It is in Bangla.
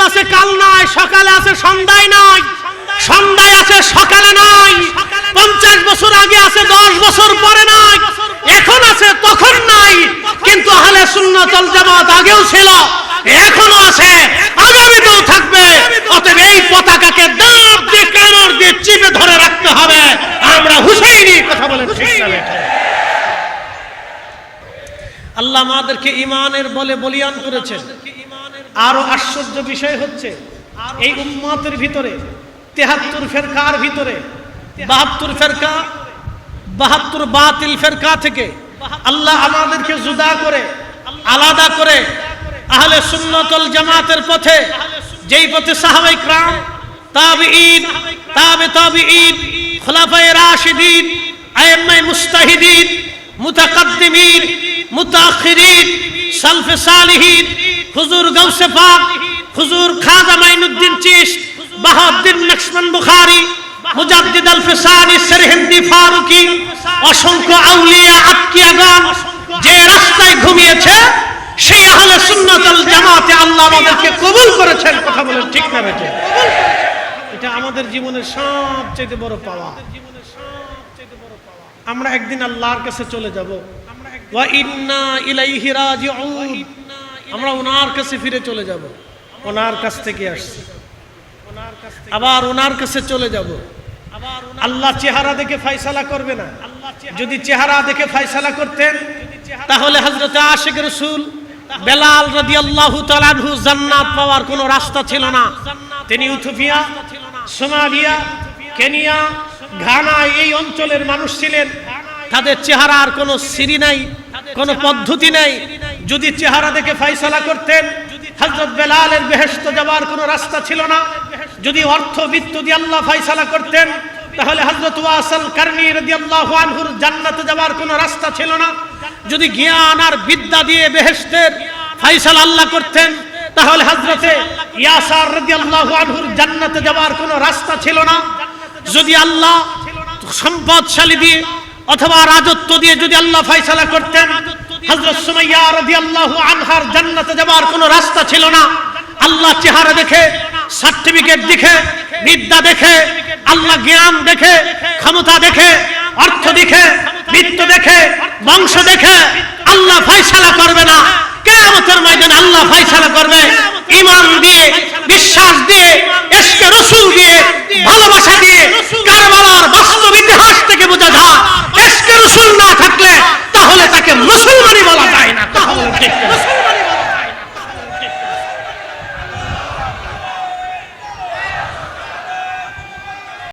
আছে কাল নাই, সকালে আছে সন্ধ্যায় নাই, সন্ধ্যায় আছে সকালে নাই, 50 বছর আগে আছে 10 বছর পরে নাই, এখন আছে তখন নাই। কিন্তু আহলে সুন্নাত ওয়াল জামাত আগেও ছিল, এখনো আছে, আগামীতেও থাকবে। অতএব এই পতাকাকে দাঁত দিয়ে কামড় দিয়ে চিপে ধরে রাখতে হবে। আমরা হুসাইনি কথা বলেন ঠিক না বেঠিক? আল্লাহ আমাদেরকে ঈমানের বলে বলিয়ান করেছেন। আরো আশ্চর্য বিষয় হচ্ছে এই উম্মতের ভিতরে 73 ফেরকার ভিতরে 72 ফেরকা, 72 বাতিল ফেরকা থেকে আল্লাহ আমাদেরকে জুদা করে, আলাদা করে আহলে সুন্নাত ওয়াল জামাতের পথে, যেই পথে সাহাবায়ে کرام, তাবিঈন, তাবিঈন, খুলাফায়ে রাশিদিন, আইম্মায়ে মুজতাহিদিন, মুতাকাদ্দিমিন, মুতাআখিরিন, সালফে সালিহিন, হুজুর গাউসে পাক, হুজুর খাজা মাইনুদ্দিন চিশতি, বাহাউদ্দিন নকশবন্দ বুখারী, মুজাদ্দিদ আল ফিসানি, সরহিন্দি ফারুকি, অসংখ্য আউলিয়া আতকিয়াগান যে রাস্তায় ঘুমিয়েছে, সেই আহলে সুন্নাত ওয়াল জামাতে আল্লাহ আমাদেরকে কবুল করেছেন। কথা বলেন ঠিক না বেঠিক? এটা আমাদের জীবনের সবচেয়ে বড় পাওয়া। আমরা একদিন আল্লাহর কাছে চলে যাব। ওয়া ইন্না ইলাইহি রাজিউন, আমরা ওনার কাছে ফিরে চলে যাব। ওনার কাছ থেকে আসছি, আবার ওনার কাছে চলে যাব। আল্লাহ চেহারা দেখে ফয়সালা করবে না। যদি চেহারা দেখে ফয়সালা করতেন তাহলে হযরত আশিক রাসূল বেলাল রাদিয়াল্লাহু তাআলা আনহু জান্নাত পাওয়ার কোনো রাস্তা ছিল না। তিনি ইথিওপিয়া, সোমালিয়া, কেনিয়া, ঘানা এই অঞ্চলের মানুষ ছিলেন। তাদের চেহারার কোনো সিঁড়ি নাই, কোনো পদ্ধতি নাই। যদি চেহারা দেখে ফয়সালা করতেন, হযরত বেলালের বেহেশত যাওয়ার কোনো রাস্তা ছিল না। যদি অর্থ বিত্ত দিয়ে আল্লাহ ফয়সালা করতেন তাহলে হযরত ওয়াসিল কারনী রাদিয়াল্লাহু আনহুর জান্নাতে যাওয়ার কোনো রাস্তা ছিল না। যদি জ্ঞান আর বিদ্যা দিয়ে বেহেশতের ফয়সালা আল্লাহ করতেন তাহলে হযরতে ইয়াসার রাদিয়াল্লাহু আনহুর জান্নাতে যাওয়ার কোনো রাস্তা ছিল না। যদি আল্লাহ সম্পদশালী দিয়ে অথবা রাজত্ব দিয়ে যদি আল্লাহ ফয়সালা করতেন, হযরত সুমাইয়া রাদিয়াল্লাহু আনহার জান্নাতে যাওয়ার কোনো রাস্তা ছিল না। আল্লাহ চেহারা দেখে, সার্টিফিকেট দেখে, বিদ্যা দেখে, আল্লাহ জ্ঞান দেখে, ক্ষমতা দেখে, অর্থ দেখে, বিত্ত দেখে, বংশ দেখে আল্লাহ ফয়সালা করবে না। কিয়ামতের ময়দানে আল্লাহ ফয়সালা করবে